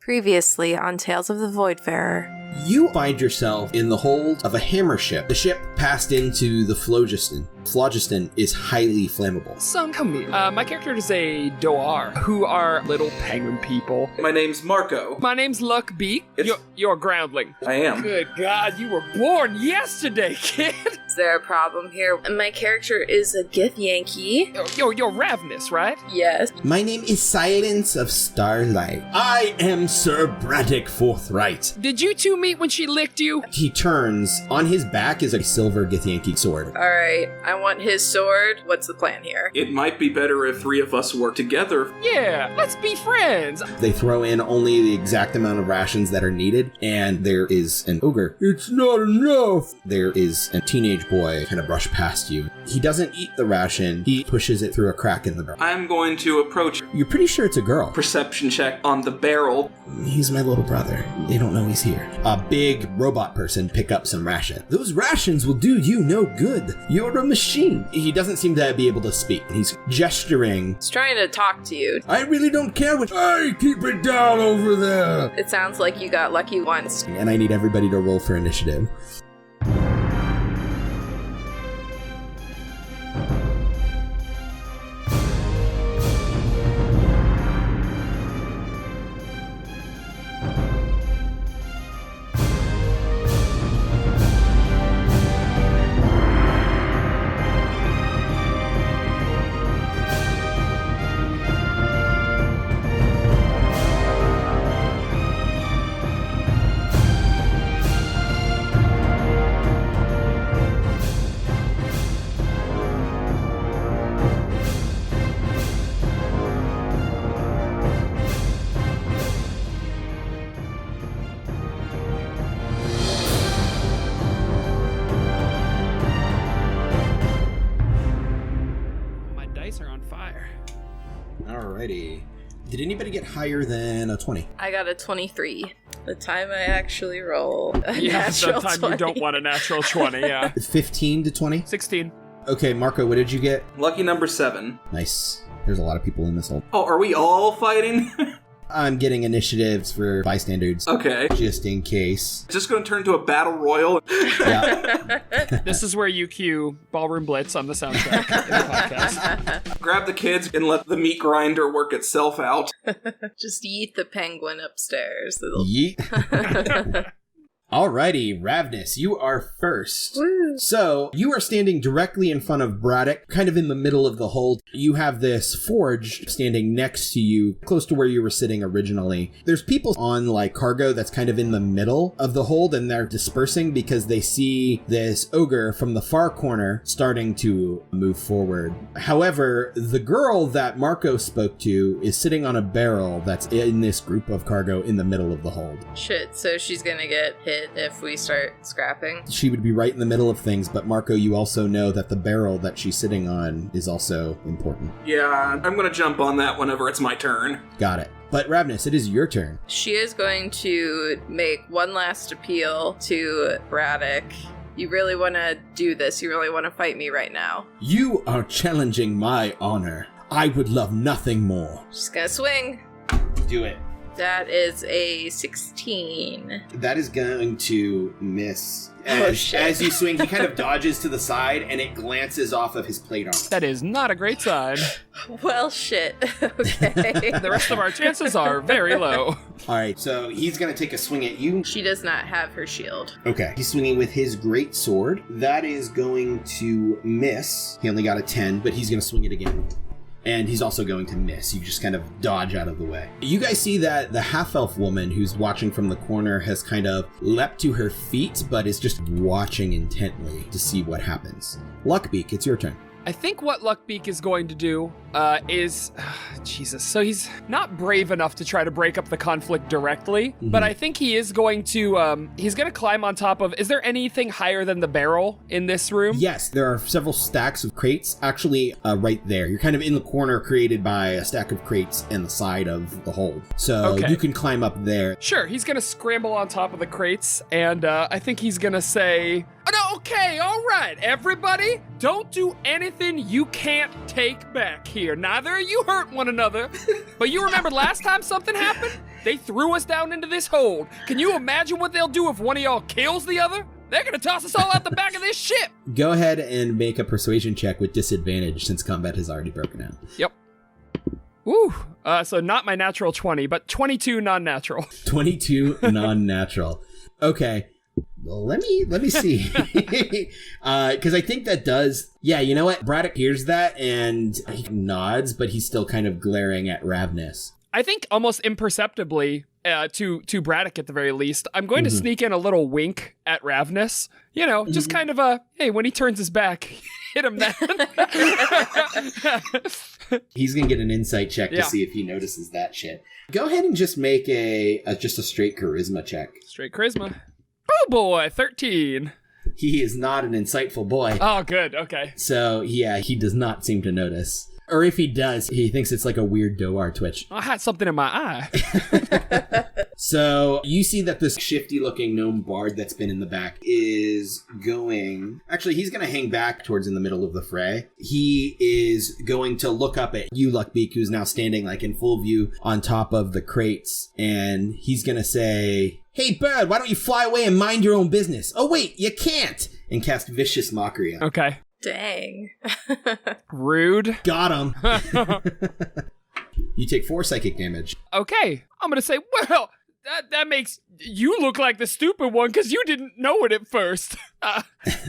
Previously on Tales of the Voidfarer. You find yourself in the hold of a hammer ship. The ship passed into the phlogiston. Phlogiston is highly flammable. Some come here. My character is a Doar, who are little penguin people. My name's Marco. My name's Luckbeak. You're a groundling. I am. Good God, you were born yesterday, kid. Is there a problem here? My character is a Githyanki. You're Rav'nys, right? Yes. My name is Silence of Starlight. I am Sir Braddock Forthright. Did you two meet when she licked you? He turns. On his back is a silver Githyanki sword. Alright, I want his sword. What's the plan here? It might be better if three of us work together. Yeah, let's be friends. They throw in only the exact amount of rations that are needed, and there is an ogre. It's not enough! There is a teenage boy kind of brush past you. He doesn't eat the ration, he pushes it through a crack in the barrel. I'm going to approach. You're pretty sure it's a girl. Perception check on the barrel. He's my little brother. They don't know he's here. A big robot person pick up some ration. Those rations will do you no good. You're a machine. He doesn't seem to be able to speak. He's gesturing. He's trying to talk to you. I really don't care what. Hey, keep it down over there. It sounds like you got lucky once. And I need everybody to roll for initiative. Alrighty. Did anybody get higher than a 20? I got a 23. The time I actually roll a Yeah, natural the time 20. you don't want a natural 20, yeah. 15 to 20? 16. Okay, Marco, what did you get? Lucky number 7. Nice. There's a lot of people in this hole. Oh, are we all fighting? I'm getting initiatives for bystanders. Okay. Just in case. Just gonna turn into a battle royal. Yeah. This is where you cue Ballroom Blitz on the soundtrack in the podcast. Grab the kids and let the meat grinder work itself out. Just eat the penguin upstairs. Yeet. Alrighty, Rav'nys, you are first. Woo. So, you are standing directly in front of Braddock, kind of in the middle of the hold. You have this forge standing next to you, close to where you were sitting originally. There's people on, cargo that's kind of in the middle of the hold, and they're dispersing because they see this ogre from the far corner starting to move forward. However, the girl that Marco spoke to is sitting on a barrel that's in this group of cargo in the middle of the hold. Shit, so she's gonna get hit if we start scrapping. She would be right in the middle of things, but Marco, you also know that the barrel that she's sitting on is also important. Yeah, I'm gonna jump on that whenever it's my turn. Got it. But Rav'nys, it is your turn. She is going to make one last appeal to Braddock. You really want to do this? You really want to fight me right now? You are challenging my honor. I would love nothing more. She's gonna swing. Do it. That is a 16. That is going to miss. Shit. As you swing, he kind of dodges to the side, and it glances off of his plate armor. That is not a great sign. Well, shit. Okay. The rest of our chances are very low. All right, so he's going to take a swing at you. She does not have her shield. Okay. He's swinging with his great sword. That is going to miss. He only got a 10, but he's going to swing it again. And he's also going to miss. You just kind of dodge out of the way. You guys see that the half-elf woman who's watching from the corner has kind of leapt to her feet, but is just watching intently to see what happens. Luckbeak, it's your turn. I think what Luckbeak is going to do is... Jesus. So he's not brave enough to try to break up the conflict directly, but I think he is going to... he's going to climb on top of... Is there anything higher than the barrel in this room? Yes, there are several stacks of crates, actually right there. You're kind of in the corner created by a stack of crates in the side of the hold. So you can climb up there. Sure, he's going to scramble on top of the crates, and I think he's going to say... Oh, no, okay, all right. Everybody, don't do anything you can't take back here. Neither of you hurt one another. But you remember last time something happened? They threw us down into this hole. Can you imagine what they'll do if one of y'all kills the other? They're gonna toss us all out the back of this ship. Go ahead and make a persuasion check with disadvantage since combat has already broken out. Yep. Woo. So not my natural 20, but 22 non-natural. 22 non-natural. Okay. Well, let me see. Because I think that does... Yeah, you know what? Braddock hears that and he nods, but he's still kind of glaring at Rav'nys. I think almost imperceptibly, to Braddock at the very least, I'm going to sneak in a little wink at Rav'nys. You know, just kind of a, hey, when he turns his back, hit him then. He's going to get an insight check to see if he notices that shit. Go ahead and just make just a straight charisma check. Straight charisma. Oh boy, 13. He is not an insightful boy. Oh, good, okay. So, yeah, he does not seem to notice. Or if he does, he thinks it's like a weird Doar twitch. I had something in my eye. So you see that this shifty-looking gnome bard that's been in the back is going... Actually, he's going to hang back towards in the middle of the fray. He is going to look up at you, Luckbeak, who's now standing like in full view on top of the crates. And he's going to say, "Hey, bird, why don't you fly away and mind your own business? Oh, wait, you can't!" And cast Vicious Mockery. Okay. Dang. Rude. Got him. You take 4 psychic damage. Okay. I'm going to say, well, that makes you look like the stupid one because you didn't know it at first.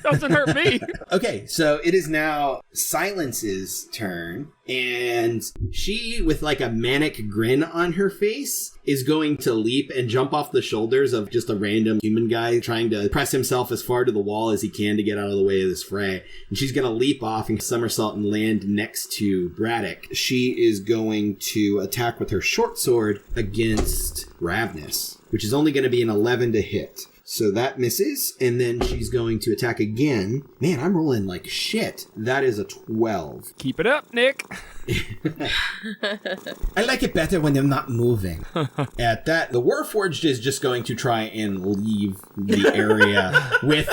Doesn't hurt me. Okay, so it is now Silence's turn, and she, with like a manic grin on her face, is going to leap and jump off the shoulders of just a random human guy trying to press himself as far to the wall as he can to get out of the way of this fray. And she's going to leap off and somersault and land next to Braddock. She is going to attack with her short sword against Rav'nys, which is only going to be an 11 to hit. So that misses, and then she's going to attack again. Man, I'm rolling like shit. That is a 12. Keep it up, Nick. I like it better when they're not moving. At that, the Warforged is just going to try and leave the area with...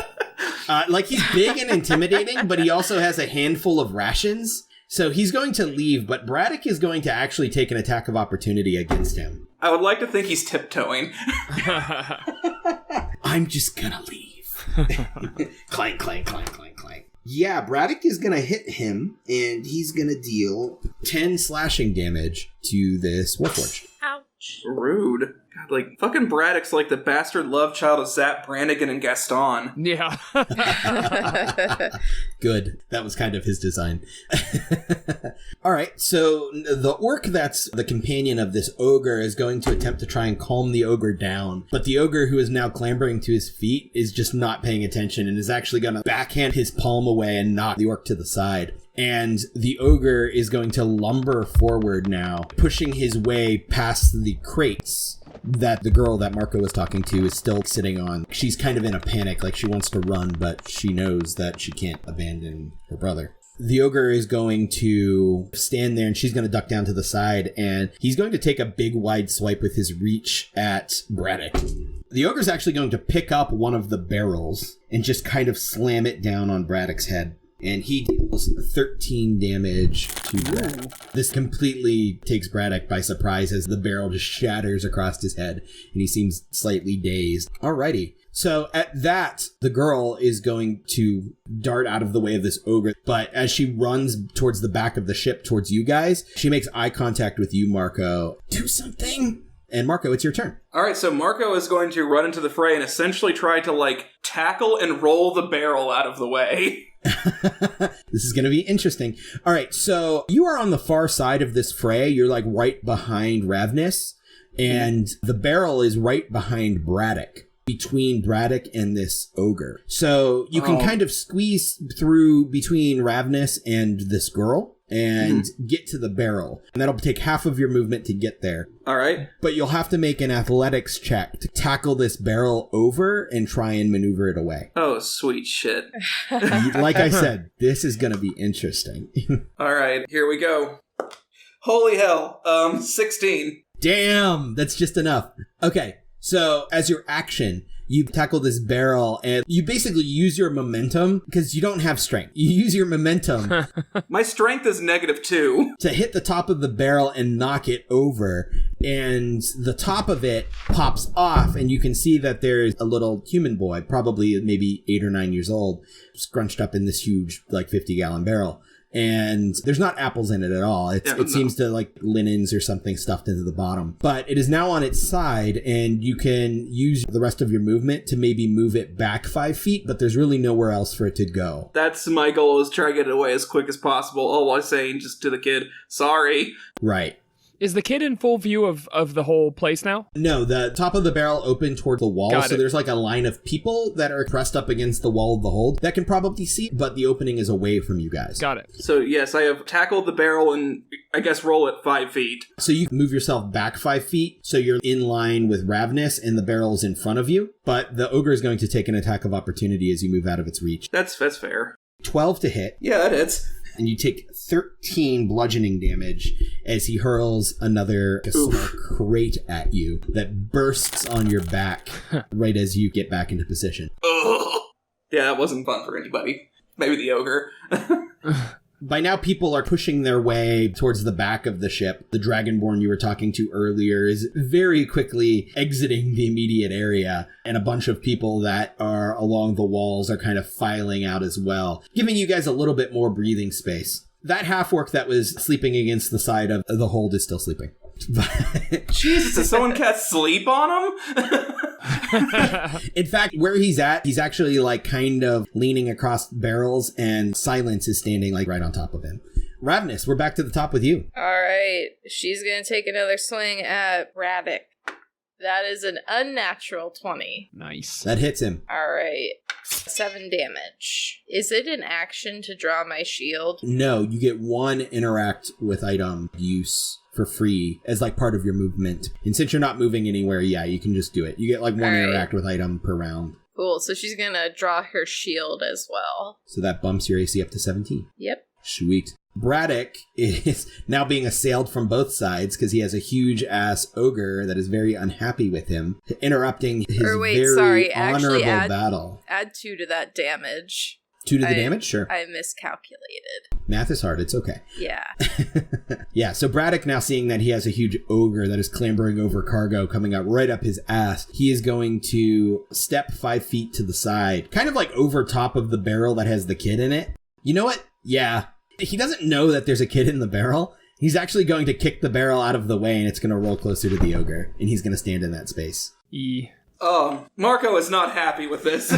like, he's big and intimidating, but he also has a handful of rations. So he's going to leave, but Braddock is going to actually take an attack of opportunity against him. I would like to think he's tiptoeing. I'm just gonna leave. Clank, clank, clank, clank, clank. Yeah, Braddock is gonna hit him, and he's gonna deal 10 slashing damage to this Warforged. Ouch. Rude. God, like, fucking Braddock's like the bastard love child of Zap Brannigan and Gaston. Yeah. Good. That was kind of his design. All right, so the orc that's the companion of this ogre is going to attempt to try and calm the ogre down. But the ogre, who is now clambering to his feet, is just not paying attention and is actually going to backhand his palm away and knock the orc to the side. And the ogre is going to lumber forward now, pushing his way past the crates that the girl that Marco was talking to is still sitting on. She's kind of in a panic, like she wants to run, but she knows that she can't abandon her brother. The ogre is going to stand there, and she's going to duck down to the side, and he's going to take a big wide swipe with his reach at Braddock. The ogre's actually going to pick up one of the barrels and just kind of slam it down on Braddock's head. And he deals 13 damage to Braddock. This completely takes Braddock by surprise as the barrel just shatters across his head, and he seems slightly dazed. Alrighty. So at that, the girl is going to dart out of the way of this ogre, but as she runs towards the back of the ship towards you guys, she makes eye contact with you, Marco. Do something! And Marco, it's your turn. All right, so Marco is going to run into the fray and essentially try to, like, tackle and roll the barrel out of the way. This is going to be interesting. All right, so you are on the far side of this fray. You're like right behind Rav'nys, and the barrel is right behind Braddock, between Braddock and this ogre. So you can kind of squeeze through between Rav'nys and this girl and get to the barrel. And that'll take half of your movement to get there. All right. But you'll have to make an athletics check to tackle this barrel over and try and maneuver it away. Oh, sweet shit. Like I said, this is going to be interesting. All right, here we go. Holy hell. 16. Damn, that's just enough. Okay, so as your action, You tackle this barrel and you basically use your momentum because you don't have strength. You use your momentum. My strength is -2. To hit the top of the barrel and knock it over. And the top of it pops off and you can see that there's a little human boy, probably maybe 8 or 9 years old, scrunched up in this huge, like 50-gallon barrel. And there's not apples in it at all. It seems to like linens or something stuffed into the bottom. But it is now on its side, and you can use the rest of your movement to maybe move it back 5 feet, but there's really nowhere else for it to go. That's my goal, is try to get it away as quick as possible, all while saying just to the kid, sorry. Right. Is the kid in full view of the whole place now? No, the top of the barrel opened toward the wall, Got so it. there's like a line of people that are pressed up against the wall of the hold that can probably see, but the opening is away from you guys. Got it. So yes, I have tackled the barrel and I guess roll it 5 feet. So you move yourself back 5 feet, so you're in line with Rav'nys, and the barrel's in front of you, but the ogre is going to take an attack of opportunity as you move out of its reach. That's fair. 12 to hit. Yeah, that hits. And you take 13 bludgeoning damage as he hurls another small crate at you that bursts on your back right as you get back into position. Ugh. Yeah, that wasn't fun for anybody. Maybe the ogre. By now, people are pushing their way towards the back of the ship. The Dragonborn you were talking to earlier is very quickly exiting the immediate area, and a bunch of people that are along the walls are kind of filing out as well, giving you guys a little bit more breathing space. That half-orc that was sleeping against the side of the hold is still sleeping. Jesus, did someone cast sleep on him? In fact, where he's at, he's actually like kind of leaning across barrels, and Silence is standing like right on top of him. Rav'nys, we're back to the top with you. All right. She's going to take another swing at Braddock. That is an unnatural 20. Nice. That hits him. All right. 7 damage. Is it an action to draw my shield? No, you get 1 interact with item use for free as like part of your movement. And since you're not moving anywhere, yeah, you can just do it. You get like 1 interact with item per round. Cool. So she's going to draw her shield as well. So that bumps your AC up to 17. Yep. Sweet. Braddock is now being assailed from both sides because he has a huge ass ogre that is very unhappy with him, interrupting his honorable battle. Add 2 to that damage. 2 to the damage? Sure. I miscalculated. Math is hard. It's okay. Yeah. Yeah, so Braddock, now seeing that he has a huge ogre that is clambering over cargo coming up right up his ass, he is going to step 5 feet to the side, kind of like over top of the barrel that has the kid in it. You know what? Yeah. He doesn't know that there's a kid in the barrel. He's actually going to kick the barrel out of the way, and it's going to roll closer to the ogre, and he's going to stand in that space. Marco is not happy with this.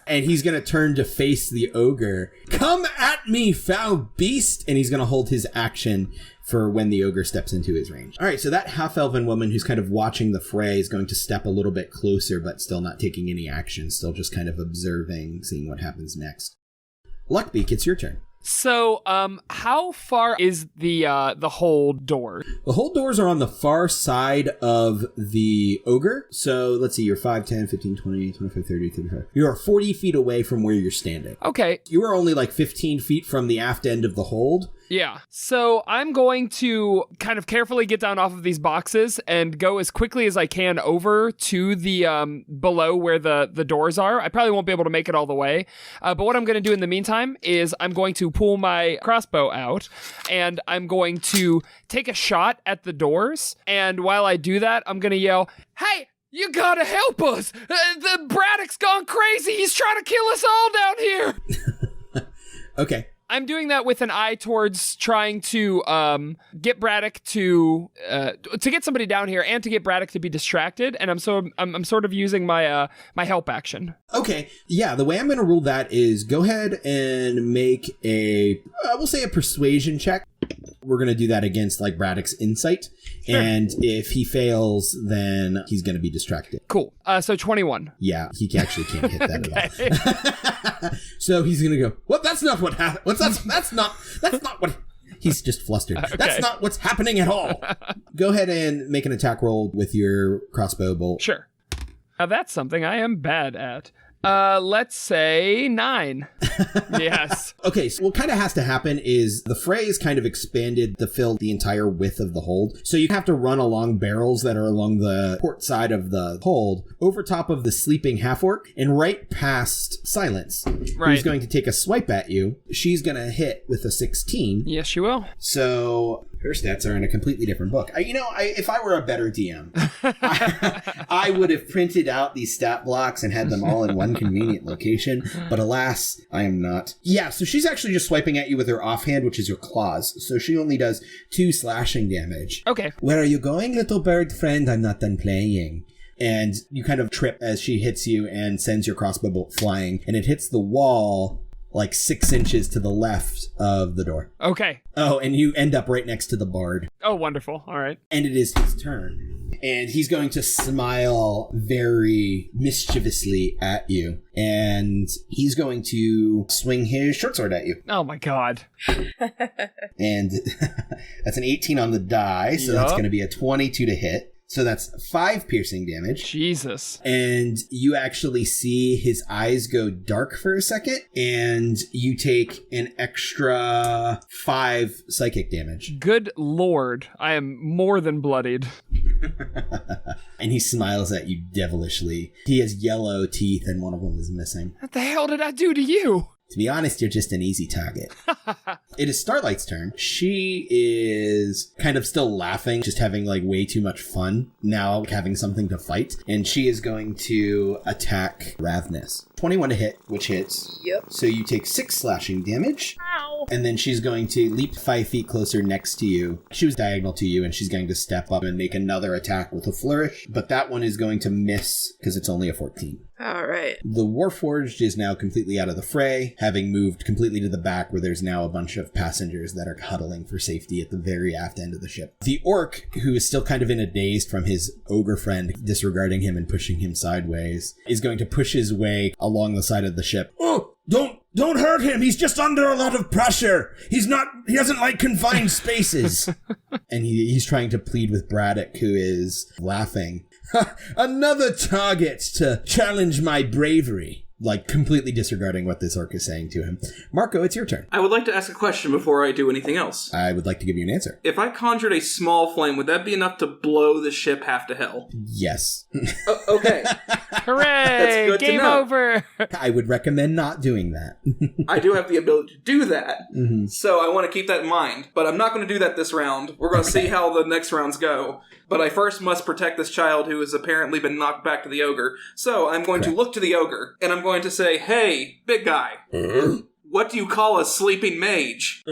And he's going to turn to face the ogre. Come at me, foul beast! And he's going to hold his action for when the ogre steps into his range. All right, so that half-elven woman who's kind of watching the fray is going to step a little bit closer, but still not taking any action, still just kind of observing, seeing what happens next. Luckbeak, it's your turn. So, how far is the hold door? The hold doors are on the far side of the ogre. So, let's see, you're 5, 10, 15, 20, 25, 30, 35. You are 40 feet away from where you're standing. Okay. You are only like 15 feet from the aft end of the hold. Yeah. So I'm going to kind of carefully get down off of these boxes and go as quickly as I can over to the below where the doors are. I probably won't be able to make it all the way. But what I'm going to do in the meantime is I'm going to pull my crossbow out and I'm going to take a shot at the doors. And while I do that, I'm going to yell, "Hey! You gotta help us! The Braddock's gone crazy! He's trying to kill us all down here!" Okay. I'm doing that with an eye towards trying to get Braddock to get somebody down here and to get Braddock to be distracted, and I'm sort of using my my help action. Okay, yeah. The way I'm going to rule that is go ahead and make a we'll say a persuasion check. We're going to do that against like Braddock's insight, sure. And if he fails, then he's going to be distracted. Cool. So 21. Yeah, he actually can't hit that at all. So he's going to go, "What? That's not what happened. That's not what." He's just flustered. Okay. That's not what's happening at all. Go ahead and make an attack roll with your crossbow bolt. Sure. Now that's something I am bad at. Let's say 9. Yes. Okay, so what kind of has to happen is the fray is kind of expanded to fill the entire width of the hold. So you have to run along barrels that are along the port side of the hold, over top of the sleeping half-orc, and right past Silence, who's going to take a swipe at you. She's going to hit with a 16. Yes, she will. So her stats are in a completely different book. If I were a better DM, I would have printed out these stat blocks and had them all in one convenient location. But alas, I am not. Yeah, so she's actually just swiping at you with her offhand, which is her claws. So she only does 2 slashing damage. Okay. Where are you going, little bird friend? I'm not done playing. And you kind of trip as she hits you and sends your crossbow bolt flying. And it hits the wall like 6 inches to the left of the door. Okay. Oh, and you end up right next to the bard. Oh, wonderful. All right. And it is his turn. And he's going to smile very mischievously at you. And he's going to swing his short sword at you. Oh, my God. And that's an 18 on the die, so that's going to be a 22 to hit. So that's 5 piercing damage. Jesus. And you actually see his eyes go dark for a second, and you take an extra 5 psychic damage. Good Lord. I am more than bloodied. And he smiles at you devilishly. He has yellow teeth, and one of them is missing. What the hell did I do to you? To be honest, you're just an easy target. It is Starlight's turn. She is kind of still laughing, just having like way too much fun now, having something to fight. And she is going to attack Rav'nys. 21 to hit, which hits. Yep. So you take 6 slashing damage. Ow. And then she's going to leap 5 feet closer next to you. She was diagonal to you, and she's going to step up and make another attack with a flourish. But that one is going to miss because it's only a 14. All right. The Warforged is now completely out of the fray, having moved completely to the back where there's now a bunch of passengers that are huddling for safety at the very aft end of the ship. The orc, who is still kind of in a daze from his ogre friend disregarding him and pushing him sideways, is going to push his way along the side of the ship. Oh, don't hurt him. He's just under a lot of pressure. He doesn't like confined spaces. And he's trying to plead with Braddock, who is laughing. Another target to challenge my bravery. Like, completely disregarding what this orc is saying to him. Marco, it's your turn. I would like to ask a question before I do anything else. I would like to give you an answer. If I conjured a small flame, would that be enough to blow the ship half to hell? Yes. Okay. Hooray! That's good Game to know. over! I would recommend not doing that. I do have the ability to do that, Mm-hmm. so I want to keep that in mind. But I'm not going to do that this round. We're going to see how the next rounds go. But I first must protect this child who has apparently been knocked back to the ogre. So I'm going to look to the ogre, and I'm going to say, hey, big guy, what do you call a sleeping mage?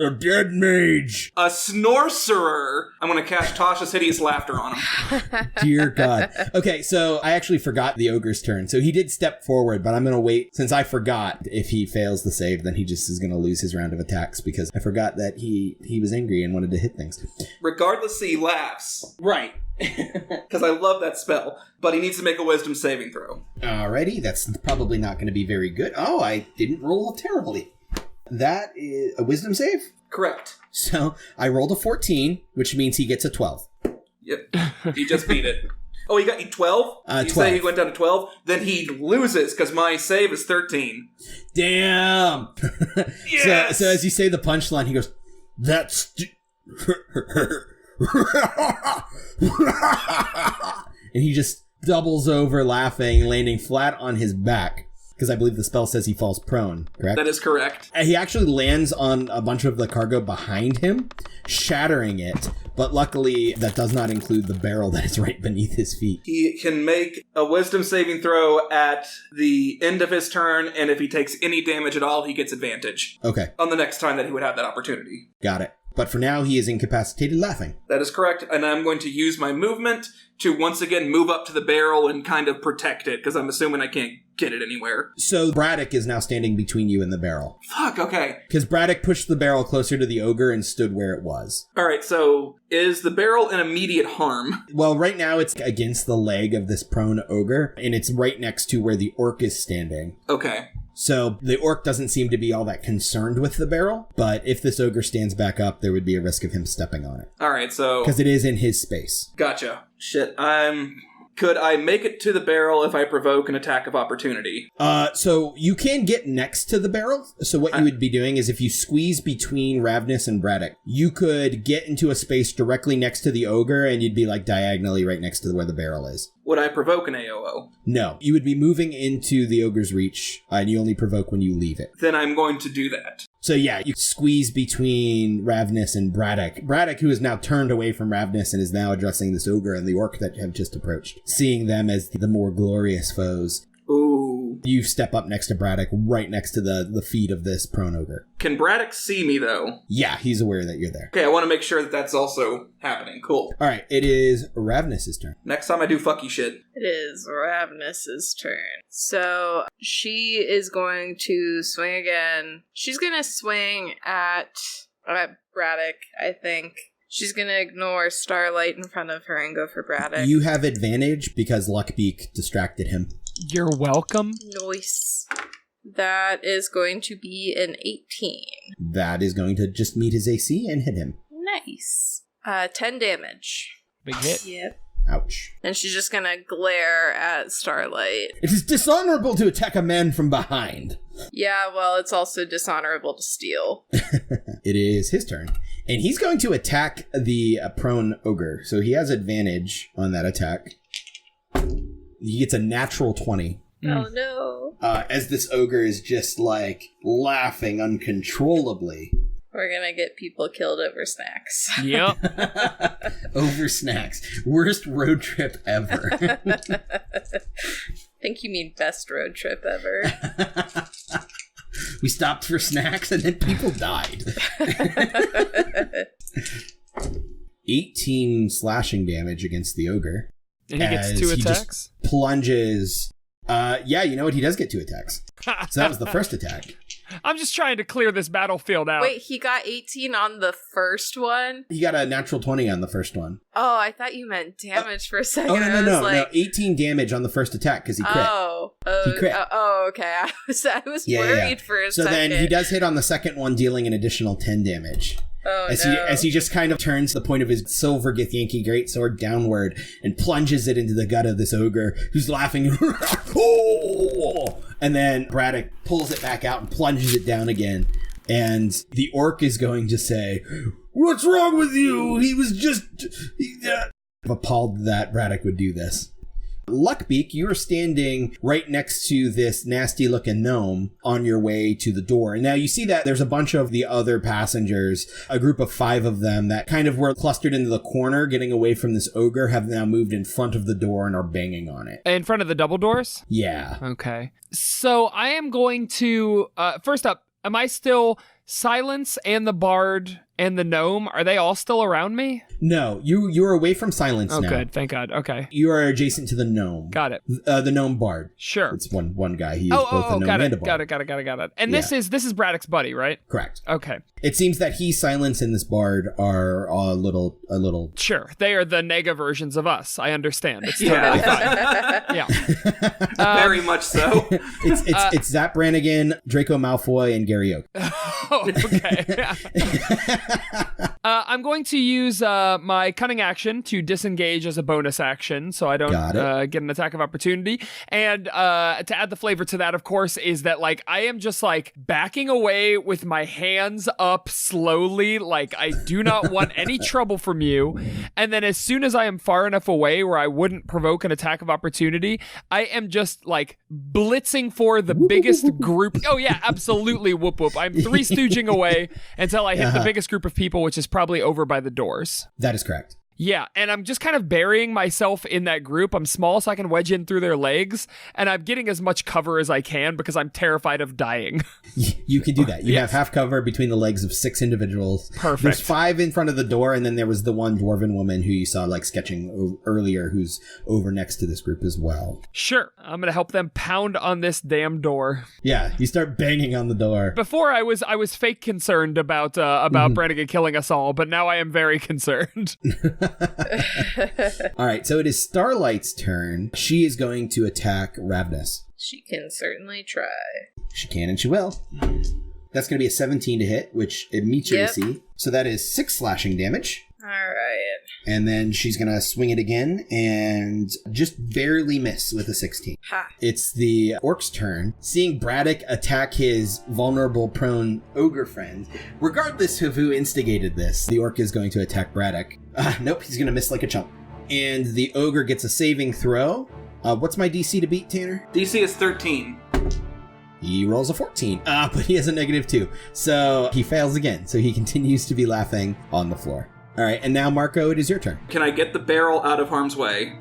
A dead mage. A snorcerer. I'm going to cast Tasha's Hideous Laughter on him. Dear God. Okay, so I actually forgot the ogre's turn. So he did step forward, but I'm going to wait. Since I forgot, if he fails the save, then he just is going to lose his round of attacks because I forgot that he was angry and wanted to hit things. Regardless, he laughs. Right. Because I love that spell. But he needs to make a wisdom saving throw. Alrighty, that's probably not going to be very good. Oh, I didn't roll terribly. That is a wisdom save? Correct. So I rolled a 14, which means he gets a 12. Yep. He just beat it. Oh, he got 12? You 12. say he went down to 12? Then he loses, because my save is 13. Damn! Yes! So as you say the punchline, he goes, that's... And he just doubles over laughing, landing flat on his back. Because I believe the spell says he falls prone, correct? That is correct. He actually lands on a bunch of the cargo behind him, shattering it. But luckily, that does not include the barrel that is right beneath his feet. He can make a wisdom saving throw at the end of his turn, and if he takes any damage at all, he gets advantage. Okay, On the next time that he would have that opportunity. got it. But for now, he is incapacitated laughing. That is correct, and I'm going to use my movement to once again move up to the barrel and kind of protect it, because I'm assuming I can't get it anywhere. So Braddock is now standing between you and the barrel. Fuck, okay. Because Braddock pushed the barrel closer to the ogre and stood where it was. Alright, so is the barrel in immediate harm? Well, right now it's against the leg of this prone ogre, and it's right next to where the orc is standing. Okay. So the orc doesn't seem to be all that concerned with the barrel, but if this ogre stands back up, there would be a risk of him stepping on it. Alright, so... Because it is in his space. Gotcha. Shit, I'm Could I make it to the barrel if I provoke an attack of opportunity? So you can get next to the barrel. So what you would be doing is if you squeeze between Rav'nys and Braddock, you could get into a space directly next to the ogre, and you'd be like diagonally right next to where the barrel is. Would I provoke an AOO? No, you would be moving into the ogre's reach, and you only provoke when you leave it. Then I'm going to do that. So yeah, you squeeze between Rav'nys and Braddock. Braddock, who is now turned away from Rav'nys and is now addressing this ogre and the orc that have just approached, seeing them as the more glorious foes. Ooh. You step up next to Braddock, right next to the feet of this prone ogre. Can Braddock see me, though? Yeah, he's aware that you're there. Okay, I want to make sure that that's also happening. Cool. All right, it is Rav'nys' turn. Next time I do fucky shit. It is Rav'nys' turn. So she is going to swing again. She's going to swing at Braddock, I think. She's going to ignore Starlight in front of her and go for Braddock. You have advantage because Luckbeak distracted him. You're welcome. Nice. That is going to be an 18. That is going to just meet his AC and hit him. Nice. 10 damage. Big hit. Yep. Ouch. And she's just gonna glare at Starlight. It is dishonorable to attack a man from behind. Yeah, well, it's also dishonorable to steal. It is his turn. And he's going to attack the prone ogre. So he has advantage on that attack. He gets a natural 20. Oh no. As this ogre is just like laughing uncontrollably. We're gonna get people killed over snacks. Yep. Over snacks. Worst road trip ever. I think you mean best road trip ever. We stopped for snacks and then people died. 18 slashing damage against the ogre. And he gets 2 attacks? Just plunges. Yeah, you know what? He does get 2 attacks. So that was the first attack. I'm just trying to clear this battlefield out. Wait, he got 18 on the first one? He got a natural 20 on the first one. Oh, I thought you meant damage for a second. Oh, no. Like, 18 damage on the first attack because he crit. He crit. Okay. I was worried for a second. So then he does hit on the second one, dealing an additional 10 damage. Oh, As he just kind of turns the point of his silver Githyanki greatsword downward and plunges it into the gut of this ogre, who's laughing. And then Braddock pulls it back out and plunges it down again. And the orc is going to say, "What's wrong with you? He was just..." Appalled that Braddock would do this. Luckbeak, you are standing right next to this nasty-looking gnome on your way to the door. And now you see that there's a bunch of the other passengers, a group of 5 of them that kind of were clustered into the corner, getting away from this ogre, have now moved in front of the door and are banging on it. In front of the double doors? Yeah. Okay. So I am going to... first up, am I still... Silence and the bard and the gnome, are they all still around me? No, you're away from Silence now. Oh, good. Thank God. Okay. You are adjacent to the gnome. Got it. The gnome bard. Sure. It's one guy. He is both a gnome and a bard. Got it. And this is Braddock's buddy, right? Correct. Okay. It seems that Silence and this bard are a little. Sure. They are the nega versions of us. I understand. It's totally fine. Yeah. Very much so. It's Zap Brannigan, Draco Malfoy, and Gary Oak. Oh, okay. I'm going to use my cunning action to disengage as a bonus action, so I don't get an attack of opportunity. And to add the flavor to that, of course, is that like I am just like backing away with my hands up slowly, like I do not want any trouble from you. And then as soon as I am far enough away where I wouldn't provoke an attack of opportunity, I am just like blitzing for the biggest group. Oh yeah, absolutely. Whoop whoop. I'm 3 stooging away until I hit the biggest group of people, which is probably over by the doors. That is correct. Yeah, and I'm just kind of burying myself in that group. I'm small, so I can wedge in through their legs, and I'm getting as much cover as I can because I'm terrified of dying. You can do that. You have half cover between the legs of 6 individuals. Perfect. There's 5 in front of the door, and then there was the one dwarven woman who you saw like sketching earlier who's over next to this group as well. Sure. I'm going to help them pound on this damn door. Yeah, you start banging on the door. Before I was fake concerned about Brannigan killing us all, but now I am very concerned. All right, so it is Starlight's turn. She is going to attack Rav'nys. She can certainly try. She can and she will. That's going to be a 17 to hit, which it meets your AC. So that is 6 slashing damage. All right. And then she's going to swing it again and just barely miss with a 16. Ha. It's the orc's turn. Seeing Braddock attack his vulnerable prone ogre friend, regardless of who instigated this, the orc is going to attack Braddock. Nope, he's going to miss like a chump. And the ogre gets a saving throw. What's my DC to beat, Tanner? DC is 13. He rolls a 14, but he has a -2. So he fails again. So he continues to be laughing on the floor. All right, and now, Marco, it is your turn. Can I get the barrel out of harm's way?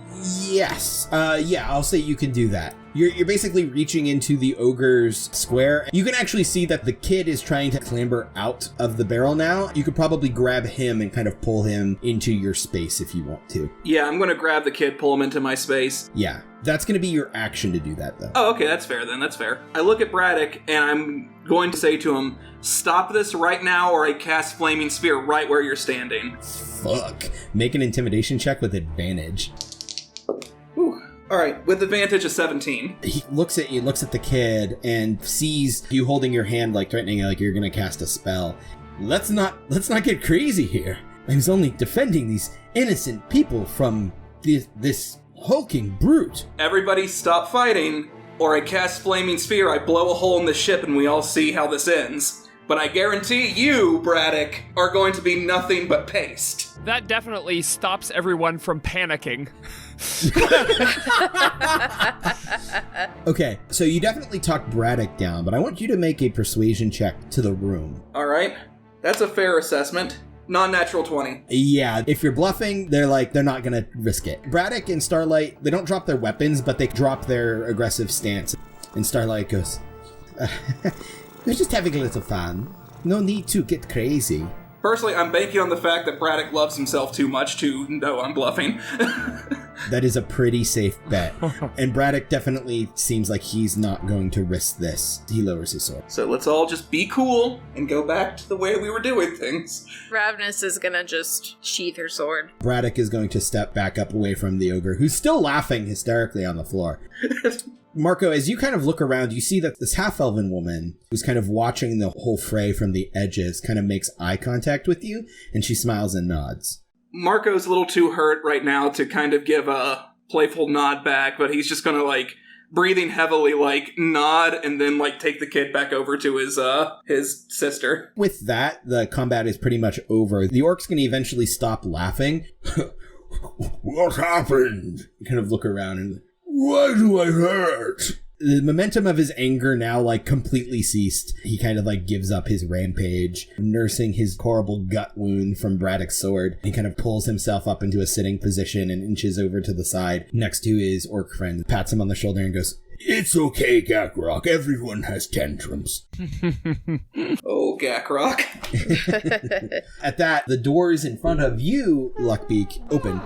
Yes. Yeah, I'll say you can do that. You're basically reaching into the ogre's square. You can actually see that the kid is trying to clamber out of the barrel now. You could probably grab him and kind of pull him into your space if you want to. Yeah, I'm going to grab the kid, pull him into my space. Yeah, that's going to be your action to do that, though. Oh, okay, that's fair then, that's fair. I look at Braddock, and I'm going to say to him, stop this right now or I cast Flaming Sphere right where you're standing. Fuck. Make an intimidation check with advantage. Whew. All right, with advantage of 17. He looks at you, looks at the kid, and sees you holding your hand, like threatening, like you're gonna cast a spell. Let's not get crazy here. I was only defending these innocent people from this hulking brute. Everybody stop fighting, or I cast Flaming Sphere, I blow a hole in the ship, and we all see how this ends. But I guarantee you, Braddock, are going to be nothing but paste. That definitely stops everyone from panicking. Okay, so you definitely talked Braddock down, but I want you to make a persuasion check to the room. All right, that's a fair assessment. Non-natural 20. Yeah, if you're bluffing, they're not gonna risk it. Braddock and Starlight, they don't drop their weapons, but they drop their aggressive stance. And Starlight goes, we're just having a little fun. No need to get crazy. Personally, I'm banking on the fact that Braddock loves himself too much to know I'm bluffing. That is a pretty safe bet. And Braddock definitely seems like he's not going to risk this. He lowers his sword. So let's all just be cool and go back to the way we were doing things. Rav'nys is gonna just sheath her sword. Braddock is going to step back up away from the ogre, who's still laughing hysterically on the floor. Marco, as you kind of look around, you see that this half-elven woman who's kind of watching the whole fray from the edges kind of makes eye contact with you, and she smiles and nods. Marco's a little too hurt right now to kind of give a playful nod back, but he's just gonna, breathing heavily, nod and then, take the kid back over to his sister. With that, the combat is pretty much over. The orc's gonna eventually stop laughing. What happened? You kind of look around and... Why do I hurt? The momentum of his anger now, completely ceased. He kind of, gives up his rampage, nursing his horrible gut wound from Braddock's sword. He kind of pulls himself up into a sitting position and inches over to the side next to his orc friend, pats him on the shoulder and goes, "It's okay, Gakrok. Everyone has tantrums." Oh, Gakrok. At that, the doors in front of you, Luckbeak, open.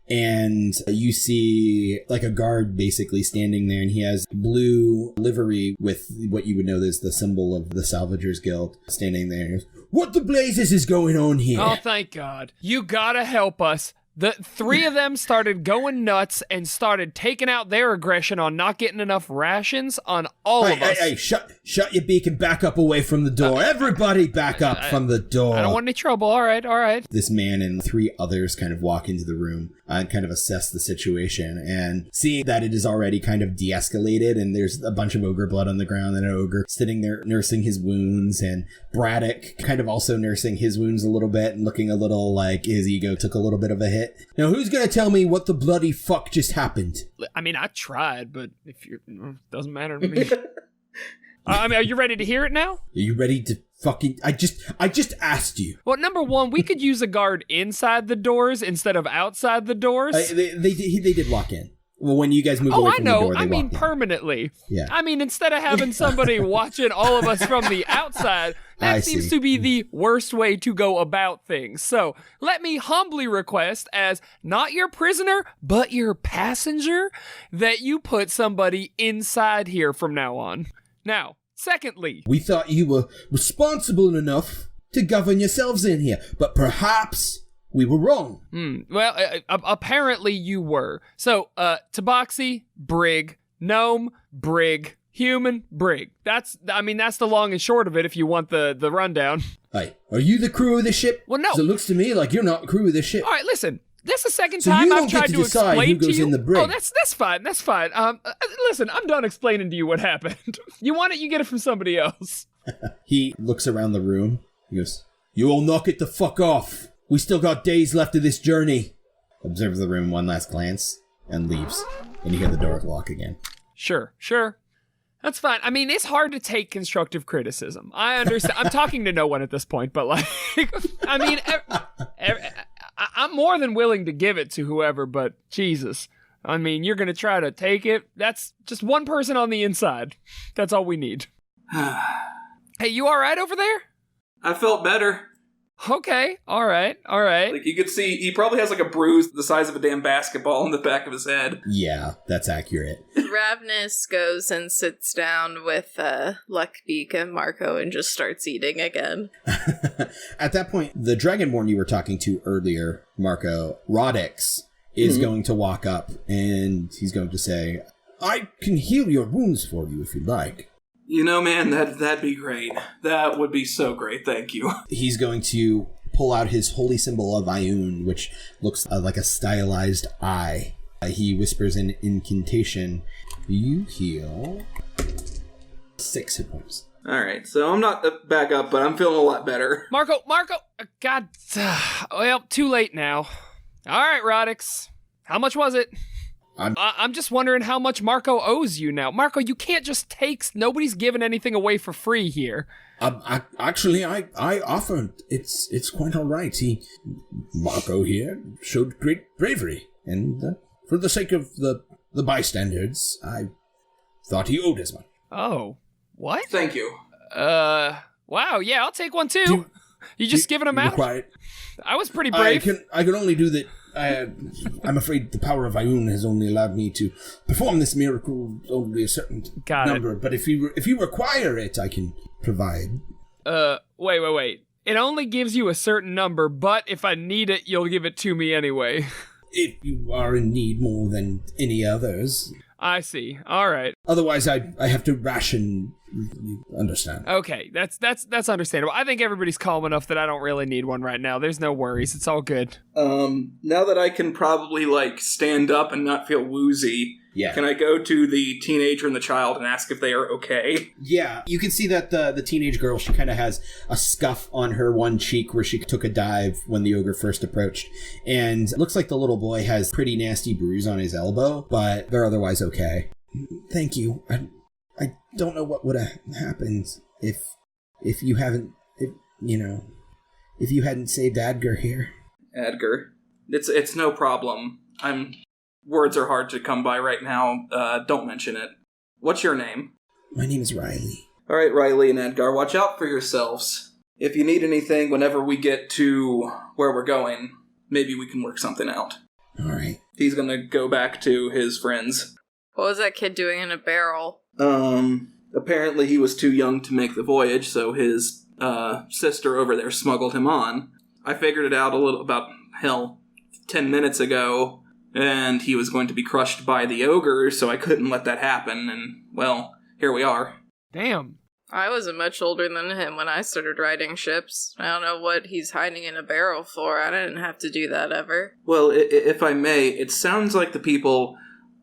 And you see a guard basically standing there, and he has blue livery with what you would know as the symbol of the Salvagers Guild standing there. He goes, "What the blazes is going on here?" Oh, thank God. You gotta help us. The three of them started going nuts and started taking out their aggression on not getting enough rations on all of us. Hey, shut your beak and back up away from the door. Everybody back up from the door. I don't want any trouble. All right. This man and 3 others kind of walk into the room and kind of assess the situation, and seeing that it is already kind of de-escalated and there's a bunch of ogre blood on the ground and an ogre sitting there nursing his wounds, and Braddock kind of also nursing his wounds a little bit and looking a little like his ego took a little bit of a hit. Now, who's gonna tell me what the bloody fuck just happened? I mean, I tried, but if you're... doesn't matter to me. Are you ready to hear it now? Are you ready to fucking... I just asked you. Well, number one, we could use a guard inside the doors instead of outside the doors. They did walk in. Well, when you guys move away from the door, I mean, permanently. Yeah. I mean, instead of having somebody watching all of us from the outside, that seems to be the worst way to go about things. So let me humbly request, as not your prisoner, but your passenger, that you put somebody inside here from now on. Now, secondly, we thought you were responsible enough to govern yourselves in here, but perhaps we were wrong. Well, apparently you were. So, Tabaxi, brig. Gnome, brig. Human, brig. That's the long and short of it if you want the rundown. Hey, are you the crew of this ship? Well, no. 'Cause it looks to me like you're not the crew of this ship. All right, listen. That's the second So time you I've don't get tried to to decide explain who goes to you. in the brig. Oh, that's fine. That's fine. Listen, I'm done explaining to you what happened. You want it, you get it from somebody else. He looks around the room. He goes, "You all knock it the fuck off. We still got days left of this journey." Observes the room one last glance and leaves. And you hear the door lock again. Sure. That's fine. I mean, it's hard to take constructive criticism. I understand. I'm talking to no one at this point, but like, I mean, I'm more than willing to give it to whoever, but Jesus. I mean, you're going to try to take it. That's just one person on the inside. That's all we need. Hey, you all right over there? I felt better. Okay. All right. Like, you could see, he probably has like a bruise the size of a damn basketball in the back of his head. Yeah, that's accurate. Rav'nys goes and sits down with Luckbeak and Marco and just starts eating again. At that point, the Dragonborn you were talking to earlier, Marco, Rav'nys, is going to walk up and he's going to say, "I can heal your wounds for you if you'd like." You know, man, that'd be great. That would be so great, thank you. He's going to pull out his holy symbol of Ioun, which looks like a stylized eye. He whispers an incantation. You heal 6 hit points. Alright, so I'm not back up, but I'm feeling a lot better. Marco, God, well, too late now. All right, Rav'nys, how much was it? I'm just wondering how much Marco owes you now. Marco, you can't just take... Nobody's giving anything away for free here. Actually, I offered. It's quite all right. Marco here showed great bravery, and for the sake of the bystanders, I thought he owed as much. Oh, what? Thank you. Wow, yeah, I'll take one too. You just giving them out? I was pretty brave. I can only do that. I'm afraid the power of Ioun has only allowed me to perform this miracle only a certain number. But if you require it, I can provide. Wait. It only gives you a certain number, but if I need it, you'll give it to me anyway. If you are in need more than any others. I see. All right. Otherwise, I have to ration. You understand? Okay, that's understandable. I think everybody's calm enough that I don't really need one right now. There's no worries. It's all good. Now that I can probably, like, stand up and not feel woozy, can I go to the teenager and the child and ask if they are okay? Yeah, you can see that the teenage girl, she kind of has a scuff on her one cheek where she took a dive when the ogre first approached. And it looks like the little boy has a pretty nasty bruise on his elbow, but they're otherwise okay. Thank you. I don't know what would have happened if you hadn't saved Adgar here. Adgar, it's no problem. Words are hard to come by right now. Don't mention it. What's your name? My name is Riley. All right, Riley and Adgar, watch out for yourselves. If you need anything whenever we get to where we're going, maybe we can work something out. All right. He's gonna go back to his friends. What was that kid doing in a barrel? Apparently he was too young to make the voyage, so his, sister over there smuggled him on. I figured it out about 10 minutes ago, and he was going to be crushed by the ogre, so I couldn't let that happen, and, well, here we are. Damn. I wasn't much older than him when I started riding ships. I don't know what he's hiding in a barrel for. I didn't have to do that ever. Well, if I may, it sounds like the people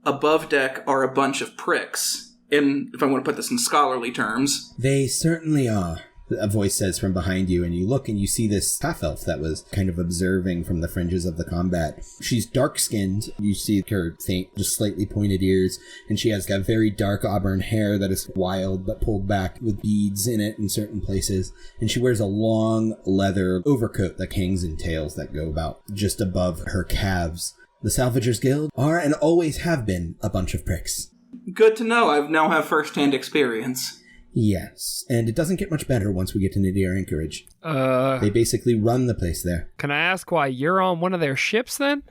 above deck are a bunch of pricks. If I want to put this in scholarly terms. They certainly are, a voice says from behind you, and you look and you see this half-elf that was kind of observing from the fringes of the combat. She's dark-skinned. You see her faint, just slightly pointed ears, and she has got very dark auburn hair that is wild but pulled back with beads in it in certain places. And she wears a long leather overcoat that hangs in tails that go about just above her calves. The Salvagers Guild are and always have been a bunch of pricks. Good to know. I now have first-hand experience. Yes, and it doesn't get much better once we get to Nadir Anchorage. They basically run the place there. Can I ask why you're on one of their ships, then?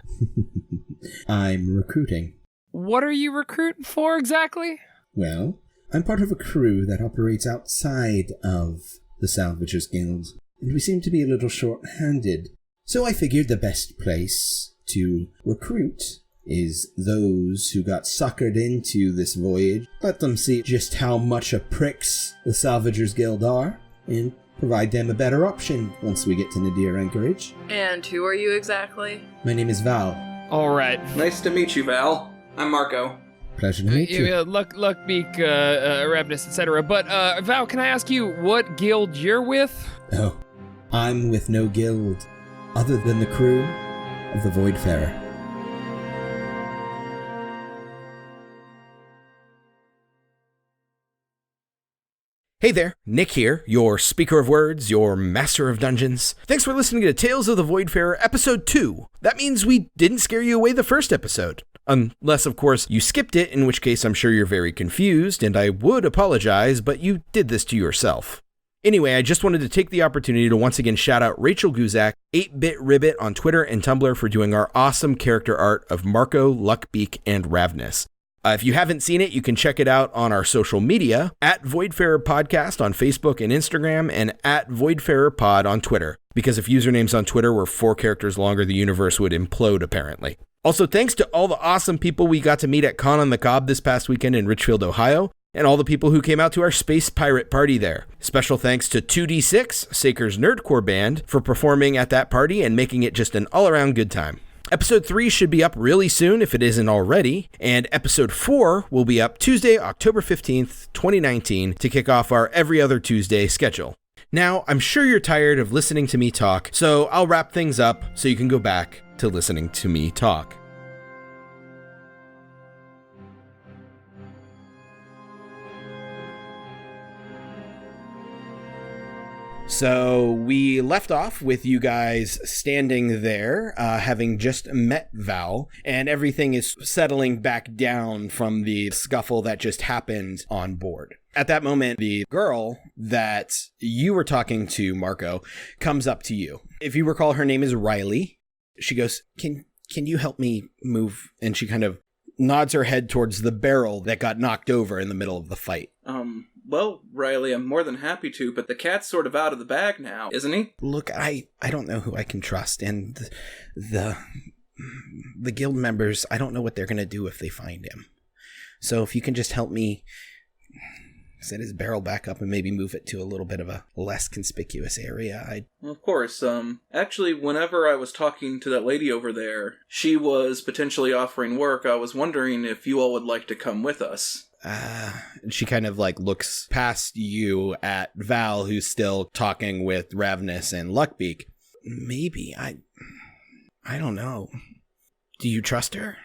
I'm recruiting. What are you recruiting for, exactly? Well, I'm part of a crew that operates outside of the Salvagers Guild, and we seem to be a little short-handed. So I figured the best place to recruit is those who got suckered into this voyage. Let them see just how much of pricks the Salvagers Guild are, and provide them a better option once we get to Nadir Anchorage. And who are you exactly? My name is Val. All right. Nice to meet you, Val. I'm Marco. Pleasure to meet you. Luckbeak, Rav'nys, etc. But, Val, can I ask you what guild you're with? Oh, I'm with no guild, other than the crew of the Voidfarer. Hey there, Nick here, your speaker of words, your master of dungeons. Thanks for listening to Tales of the Voidfarer Episode 2. That means we didn't scare you away the first episode. Unless, of course, you skipped it, in which case I'm sure you're very confused, and I would apologize, but you did this to yourself. Anyway, I just wanted to take the opportunity to once again shout out Rachel Guzak, 8-Bit Ribbit on Twitter and Tumblr for doing our awesome character art of Marco, Luckbeak, and Rav'nys. If you haven't seen it, you can check it out on our social media, at Voidfarer Podcast on Facebook and Instagram, and at Voidfarer Pod on Twitter. Because if usernames on Twitter were 4 characters longer, the universe would implode, apparently. Also, thanks to all the awesome people we got to meet at Con on the Cob this past weekend in Richfield, Ohio, and all the people who came out to our Space Pirate party there. Special thanks to 2D6, Saker's Nerdcore band, for performing at that party and making it just an all-around good time. Episode 3 should be up really soon if it isn't already, and Episode 4 will be up Tuesday, October 15th, 2019, to kick off our every other Tuesday schedule. Now, I'm sure you're tired of listening to me talk, so I'll wrap things up so you can go back to listening to me talk. So we left off with you guys standing there, having just met Val, and everything is settling back down from the scuffle that just happened on board. At that moment, the girl that you were talking to, Marco, comes up to you. If you recall, her name is Riley. She goes, Can you help me move? And she kind of nods her head towards the barrel that got knocked over in the middle of the fight. Well, Riley, I'm more than happy to, but the cat's sort of out of the bag now, isn't he? Look, I don't know who I can trust, and the guild members, I don't know what they're going to do if they find him. So if you can just help me set his barrel back up and maybe move it to a little bit of a less conspicuous area, Well, of course, actually, whenever I was talking to that lady over there, she was potentially offering work. I was wondering if you all would like to come with us. She kind of looks past you at Val, who's still talking with Rav'nys and Luckbeak. Maybe. I don't know. Do you trust her?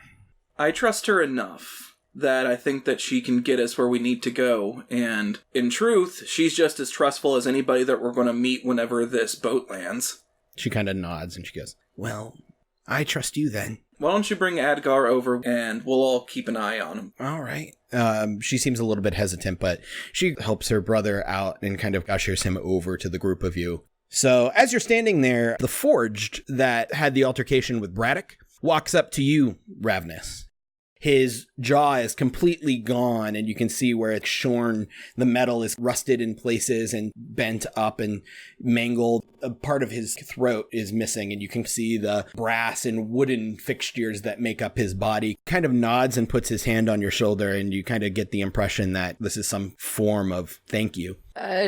I trust her enough that I think that she can get us where we need to go, and in truth, she's just as trustful as anybody that we're going to meet whenever this boat lands. She kind of nods and she goes, well, I trust you then. Why don't you bring Adgar over and we'll all keep an eye on him? All right. She seems a little bit hesitant, but she helps her brother out and kind of ushers him over to the group of you. So as you're standing there, the Forged that had the altercation with Braddock walks up to you, Rav'nys. His jaw is completely gone, and you can see where it's shorn. The metal is rusted in places and bent up and mangled. A part of his throat is missing, and you can see the brass and wooden fixtures that make up his body. Kind of nods and puts his hand on your shoulder, and you kind of get the impression that this is some form of thank you.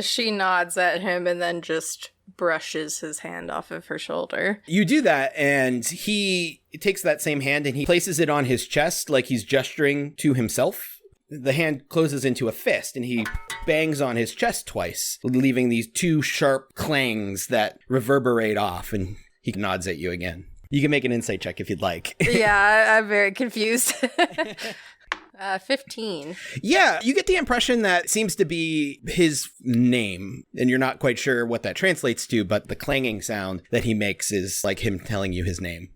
She nods at him and then just brushes his hand off of her shoulder. You do that, and he takes that same hand and he places it on his chest like he's gesturing to himself. The hand closes into a fist, and he bangs on his chest twice, leaving these 2 sharp clangs that reverberate off, and he nods at you again. You can make an insight check if you'd like. Yeah, I'm very confused. 15. Yeah, you get the impression that seems to be his name, and you're not quite sure what that translates to, but the clanging sound that he makes is like him telling you his name.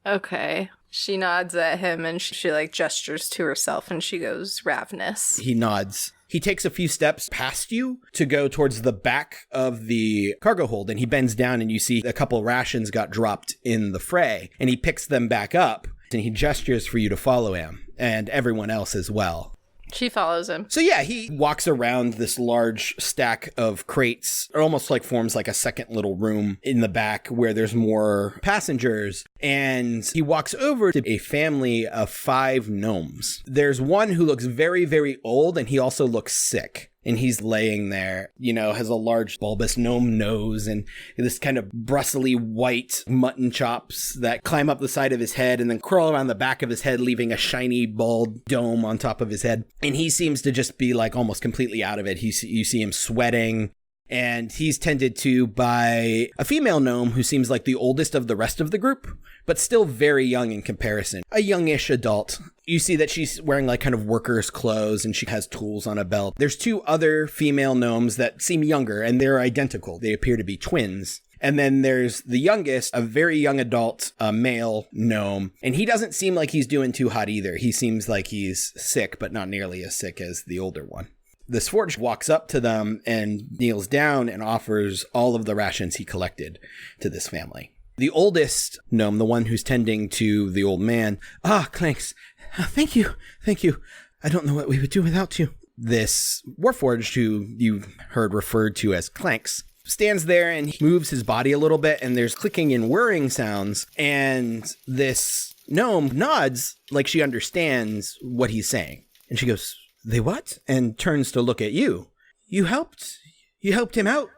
Okay. She nods at him and she gestures to herself and she goes, Rav'nys. He nods. He takes a few steps past you to go towards the back of the cargo hold, and he bends down and you see a couple rations got dropped in the fray, and he picks them back up and he gestures for you to follow him, and everyone else as well. She follows him. So yeah, he walks around this large stack of crates. It almost forms like a second little room in the back where there's more passengers. And he walks over to a family of 5 gnomes. There's one who looks very, very old, and he also looks sick. And he's laying there, has a large bulbous gnome nose and this kind of brustly white mutton chops that climb up the side of his head and then curl around the back of his head, leaving a shiny bald dome on top of his head. And he seems to just be like almost completely out of it. You see him sweating. And he's tended to by a female gnome who seems like the oldest of the rest of the group, but still very young in comparison. A youngish adult. You see that she's wearing like kind of worker's clothes and she has tools on a belt. There's 2 other female gnomes that seem younger and they're identical. They appear to be twins. And then there's the youngest, a very young adult, a male gnome. And he doesn't seem like he's doing too hot either. He seems like he's sick, but not nearly as sick as the older one. This forge walks up to them and kneels down and offers all of the rations he collected to this family. The oldest gnome, the one who's tending to the old man, Clanks, thank you. I don't know what we would do without you. This warforged, who you heard referred to as Clanks, stands there and he moves his body a little bit and there's clicking and whirring sounds. And this gnome nods like she understands what he's saying. And she goes, "They what?" And turns to look at you. You helped him out?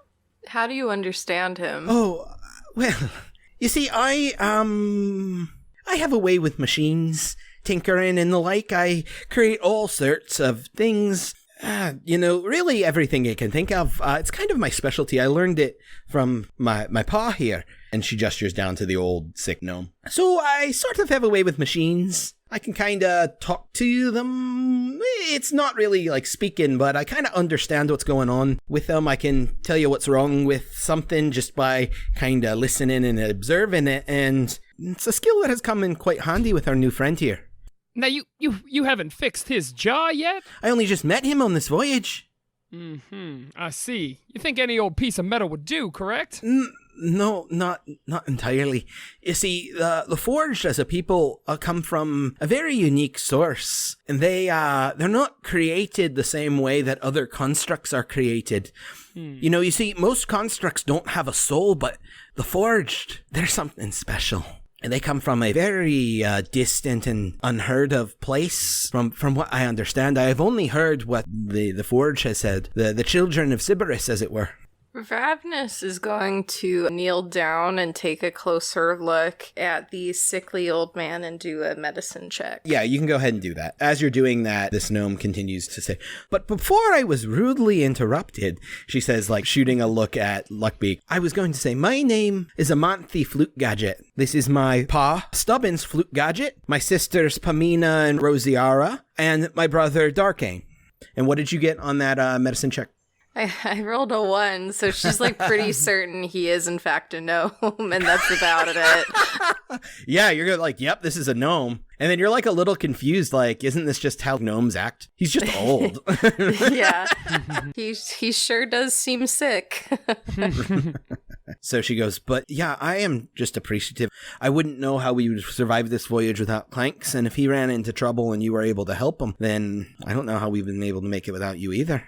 How do you understand him? Oh, well, you see, I have a way with machines, tinkering and the like. I create all sorts of things. Really everything I can think of. It's kind of my specialty. I learned it from my pa here. And she gestures down to the old sick gnome. So I sort of have a way with machines. I can kind of talk to them. It's not really like speaking, but I kind of understand what's going on with them. I can tell you what's wrong with something just by kind of listening and observing it. And it's a skill that has come in quite handy with our new friend here. Now, you haven't fixed his jaw yet? I only just met him on this voyage. I see. You think any old piece of metal would do, correct? No, not entirely. You see, the Forged as a people come from a very unique source, and they're not created the same way that other constructs are created. You see, most constructs don't have a soul, but the Forged, they're something special. And they come from a very distant and unheard of place. From what I understand, I have only heard what the Forge has said. The children of Sybaris, as it were. Rav'nys is going to kneel down and take a closer look at the sickly old man and do a medicine check. Yeah, you can go ahead and do that. As you're doing that, this gnome continues to say, "But before I was rudely interrupted," she says, like shooting a look at Luckbeak, "I was going to say, my name is Amanthi Flute Gadget. This is my pa, Stubbins Flute Gadget, my sisters Pamina and Rosiara, and my brother Darkane." And what did you get on that medicine check? I rolled a 1, so she's like pretty certain he is in fact a gnome, and that's about it. Yeah, you're like, yep, this is a gnome. And then you're like a little confused, like, isn't this just how gnomes act? He's just old. Yeah, he sure does seem sick. So she goes, "But yeah, I am just appreciative. I wouldn't know how we would survive this voyage without Clanks, and if he ran into trouble and you were able to help him, then I don't know how we've been able to make it without you either."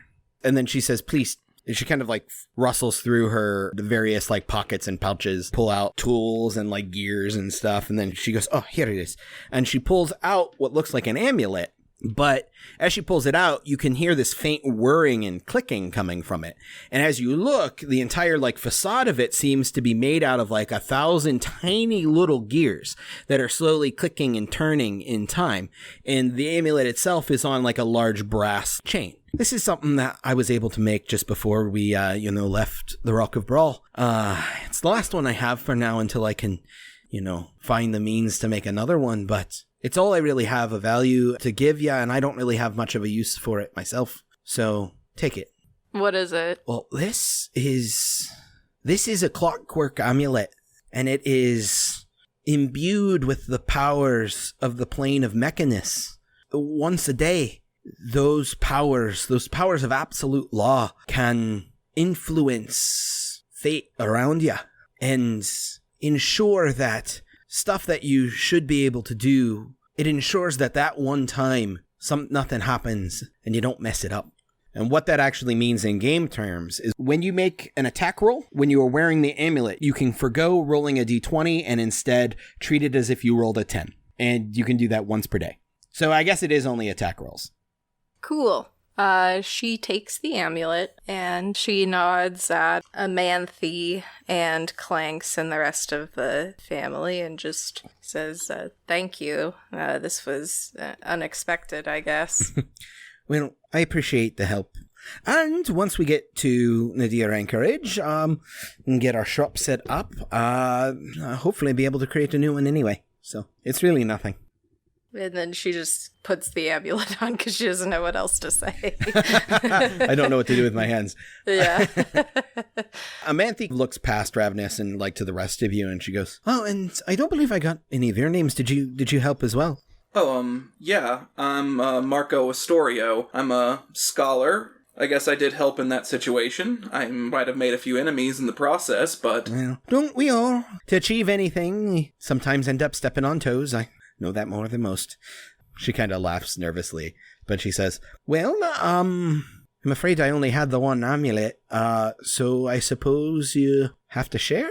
And then she says, "Please," and she kind of like rustles through the various like pockets and pouches, pull out tools and like gears and stuff. And then she goes, "Oh, here it is." And she pulls out what looks like an amulet. But as she pulls it out, you can hear this faint whirring and clicking coming from it. And as you look, the entire like facade of it seems to be made out of like 1,000 tiny little gears that are slowly clicking and turning in time. And the amulet itself is on like a large brass chain. This is something that I was able to make just before we, left the Rock of Brawl. It's the last one I have for now until I can, find the means to make another one, but it's all I really have of value to give you, and I don't really have much of a use for it myself. So, take it. What is it? Well, this is a clockwork amulet, and it is imbued with the powers of the plane of Mechanus. Once a day, those powers of absolute law can influence fate around you and ensure that stuff that you should be able to do, it ensures that one time nothing happens and you don't mess it up. And what that actually means in game terms is when you make an attack roll, when you are wearing the amulet, you can forgo rolling a d20 and instead treat it as if you rolled a 10. And you can do that once per day. So I guess it is only attack rolls. Cool. She takes the amulet and she nods at Amanthe and Clanks and the rest of the family and just says, thank you. This was unexpected, I guess. Well, I appreciate the help. And once we get to Nadir Anchorage, and get our shop set up, hopefully be able to create a new one anyway. So, it's really nothing. And then she just puts the amulet on because she doesn't know what else to say. I don't know what to do with my hands. Yeah. Amanthe looks past Rav'nys and to the rest of you, and she goes, "Oh, and I don't believe I got any of your names. Did you help as well?" Oh, yeah. I'm Marco Astorio. I'm a scholar. I guess I did help in that situation. I might have made a few enemies in the process, but... Well, don't we all? To achieve anything, we sometimes end up stepping on toes. I know that more than most. She kind of laughs nervously, but she says, "Well, I'm afraid I only had the one amulet, so I suppose you have to share?"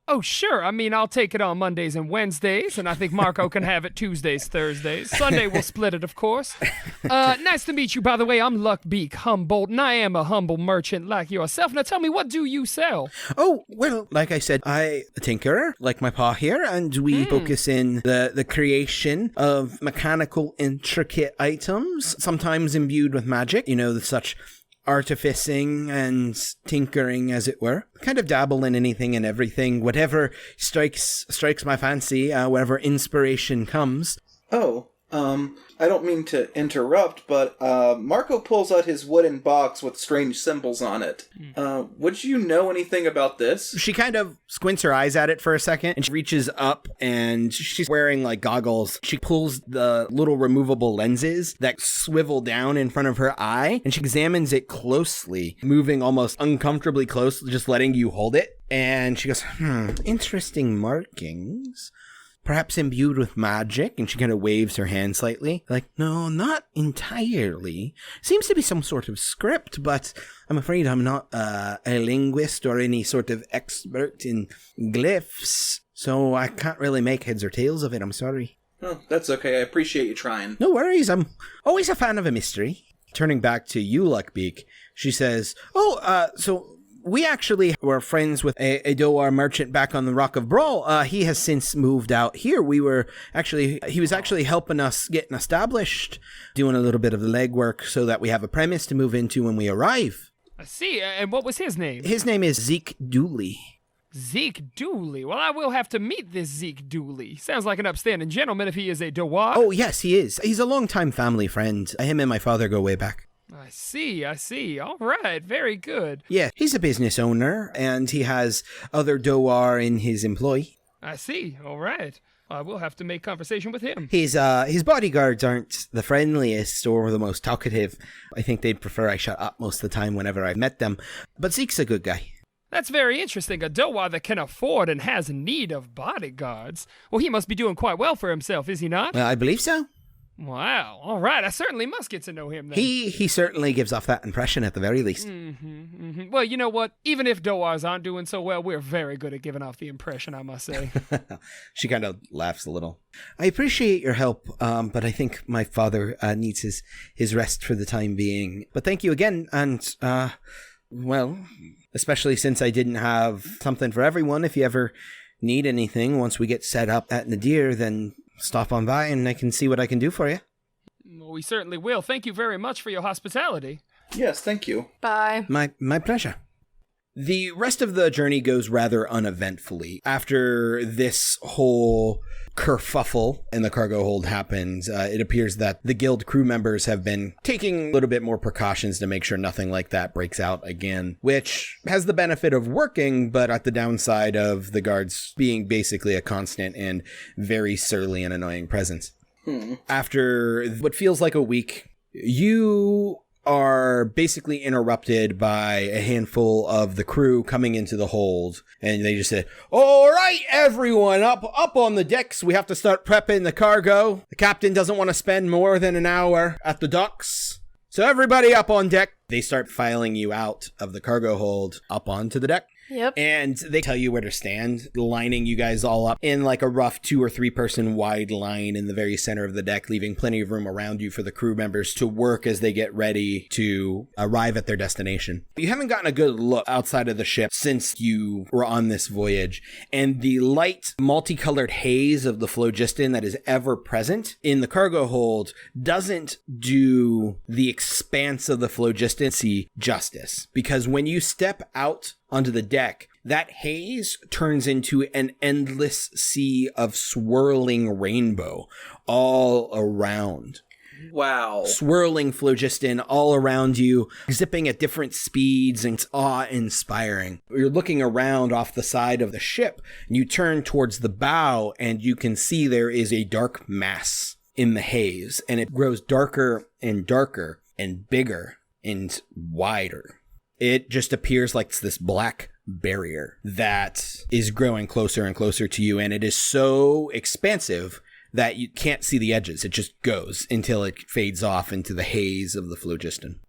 Oh, sure. I mean, I'll take it on Mondays and Wednesdays, and I think Marco can have it Tuesdays, Thursdays. Sunday we'll split it, of course. Nice to meet you, by the way. I'm Luckbeak Humboldt, and I am a humble merchant like yourself. Now tell me, what do you sell? Oh, well, like I said, I a tinkerer, like my pa here, and we focus in the creation of mechanical, intricate items, sometimes imbued with magic, such artificing and tinkering, as it were. Kind of dabble in anything and everything, whatever strikes my fancy, wherever inspiration comes. Oh, I don't mean to interrupt, but Marco pulls out his wooden box with strange symbols on it. Would you know anything about this? She kind of squints her eyes at it for a second, and she reaches up, and she's wearing goggles. She pulls the little removable lenses that swivel down in front of her eye, and she examines it closely, moving almost uncomfortably close, just letting you hold it. And she goes, interesting markings. Perhaps imbued with magic, and she kind of waves her hand slightly. No, not entirely. Seems to be some sort of script, but I'm afraid I'm not a linguist or any sort of expert in glyphs, so I can't really make heads or tails of it, I'm sorry. Oh, that's okay. I appreciate you trying. No worries, I'm always a fan of a mystery. Turning back to you, Luckbeak, she says, so... We actually were friends with a Doar merchant back on the Rock of Brawl. He has since moved out here. He was actually helping us getting established, doing a little bit of the legwork so that we have a premise to move into when we arrive. I see. And what was his name? His name is Zeke Dooley. Zeke Dooley. Well, I will have to meet this Zeke Dooley. Sounds like an upstanding gentleman if he is a Doar. Oh, yes, he is. He's a longtime family friend. Him and my father go way back. I see. All right, very good. Yeah, he's a business owner, and he has other Doar in his employ. I see, all right. I will have to make conversation with him. His bodyguards aren't the friendliest or the most talkative. I think they'd prefer I shut up most of the time whenever I've met them. But Zeke's a good guy. That's very interesting. A Doar that can afford and has need of bodyguards. Well, he must be doing quite well for himself, is he not? I believe so. Wow, all right. I certainly must get to know him then. He certainly gives off that impression at the very least. Well, you know what? Even if Doars aren't doing so well, we're very good at giving off the impression, I must say. She kind of laughs a little. I appreciate your help, but I think my father needs his rest for the time being. But thank you again, and, well, especially since I didn't have something for everyone, if you ever need anything once we get set up at Nadir, then... stop on by and I can see what I can do for you. Well, we certainly will. Thank you very much for your hospitality. Yes, thank you. Bye. My pleasure. The rest of the journey goes rather uneventfully. After this whole kerfuffle in the cargo hold happens, it appears that the guild crew members have been taking a little bit more precautions to make sure nothing like that breaks out again, which has the benefit of working, but at the downside of the guards being basically a constant and very surly and annoying presence. After what feels like a week, you are basically interrupted by a handful of the crew coming into the hold, and they just say, "All right, everyone, up on the decks. We have to start prepping the cargo. The captain doesn't want to spend more than an hour at the docks. So everybody up on deck." They start filing you out of the cargo hold up onto the deck. Yep. And they tell you where to stand, lining you guys all up in like a rough 2 or 3 person wide line in the very center of the deck, leaving plenty of room around you for the crew members to work as they get ready to arrive at their destination. You haven't gotten a good look outside of the ship since you were on this voyage, and the light, multicolored haze of the phlogiston that is ever present in the cargo hold doesn't do the expanse of the phlogiston justice, because when you step out onto the deck, that haze turns into an endless sea of swirling rainbow all around. Wow. Swirling phlogiston all around you, zipping at different speeds, and it's awe-inspiring. You're looking around off the side of the ship, and you turn towards the bow, and you can see there is a dark mass in the haze, and it grows darker and darker and bigger and wider. It just appears like this black barrier that is growing closer and closer to you, and it is so expansive that you can't see the edges. It just goes until it fades off into the haze of the phlogiston.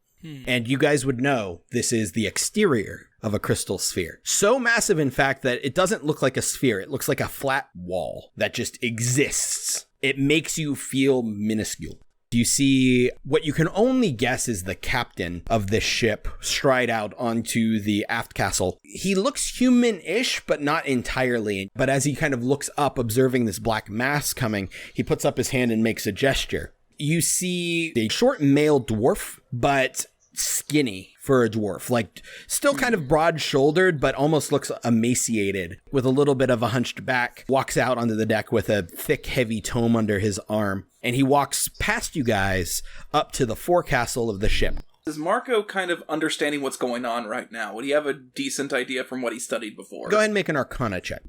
And you guys would know this is the exterior of a crystal sphere. So massive, in fact, that it doesn't look like a sphere. It looks like a flat wall that just exists. It makes you feel minuscule. You see what you can only guess is the captain of this ship stride out onto the aft castle. He looks human-ish, but not entirely. But as he kind of looks up, observing this black mass coming, he puts up his hand and makes a gesture. You see a short male dwarf, but skinny for a dwarf, like still kind of broad-shouldered, but almost looks emaciated with a little bit of a hunched back, walks out onto the deck with a thick, heavy tome under his arm, and he walks past you guys up to the forecastle of the ship. Is Marco kind of understanding what's going on right now? Would he have a decent idea from what he studied before? Go ahead and make an Arcana check.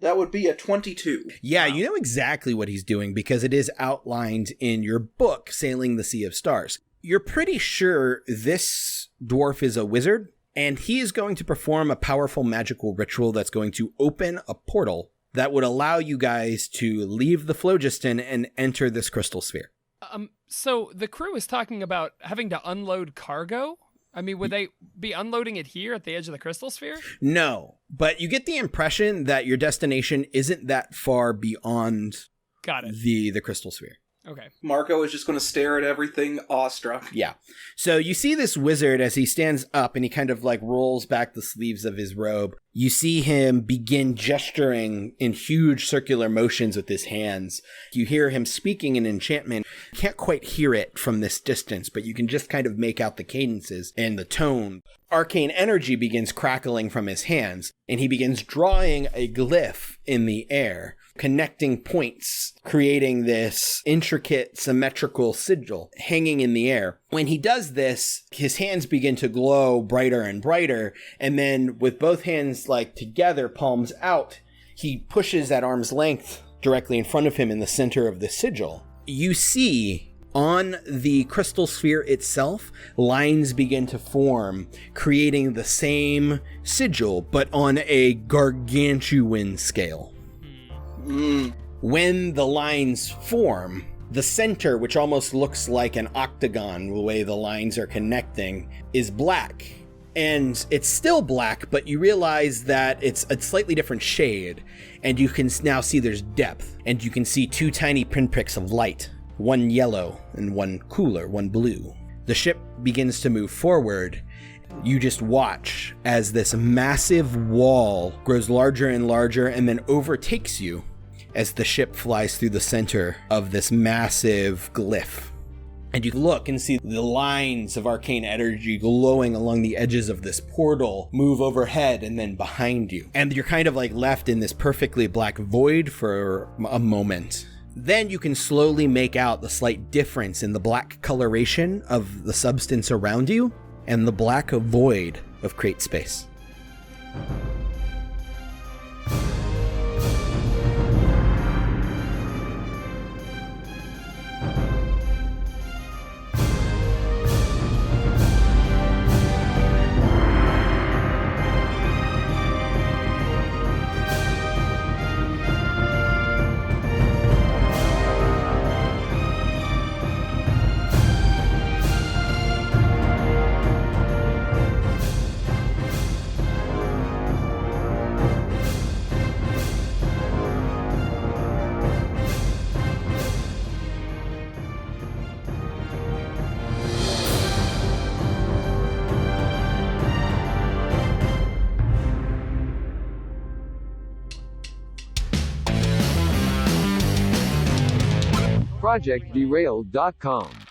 That would be a 22. Yeah, you know exactly what he's doing because it is outlined in your book, Sailing the Sea of Stars. You're pretty sure this dwarf is a wizard, and he is going to perform a powerful magical ritual that's going to open a portal that would allow you guys to leave the phlogiston and enter this crystal sphere. So the crew is talking about having to unload cargo? I mean, would they be unloading it here at the edge of the crystal sphere? No, but you get the impression that your destination isn't that far beyond the crystal sphere. Okay. Marco is just going to stare at everything awestruck. Yeah. So you see this wizard as he stands up and he kind of like rolls back the sleeves of his robe. You see him begin gesturing in huge circular motions with his hands. You hear him speaking an enchantment. You can't quite hear it from this distance, but you can just kind of make out the cadences and the tone. Arcane energy begins crackling from his hands, and he begins drawing a glyph in the air, connecting points, creating this intricate symmetrical sigil hanging in the air. When he does this, his hands begin to glow brighter and brighter, and then with both hands like together, palms out, he pushes at arm's length directly in front of him in the center of the sigil. You see on the crystal sphere itself, lines begin to form, creating the same sigil, but on a gargantuan scale. When the lines form, the center, which almost looks like an octagon, the way the lines are connecting, is black. And it's still black, but you realize that it's a slightly different shade, and you can now see there's depth, and you can see 2 tiny pinpricks of light. One yellow and one cooler, one blue. The ship begins to move forward. You just watch as this massive wall grows larger and larger and then overtakes you as the ship flies through the center of this massive glyph. And you look and see the lines of arcane energy glowing along the edges of this portal move overhead and then behind you. And you're kind of like left in this perfectly black void for a moment. Then you can slowly make out the slight difference in the black coloration of the substance around you and the black void of Kraatspace. ProjectDerailed.com.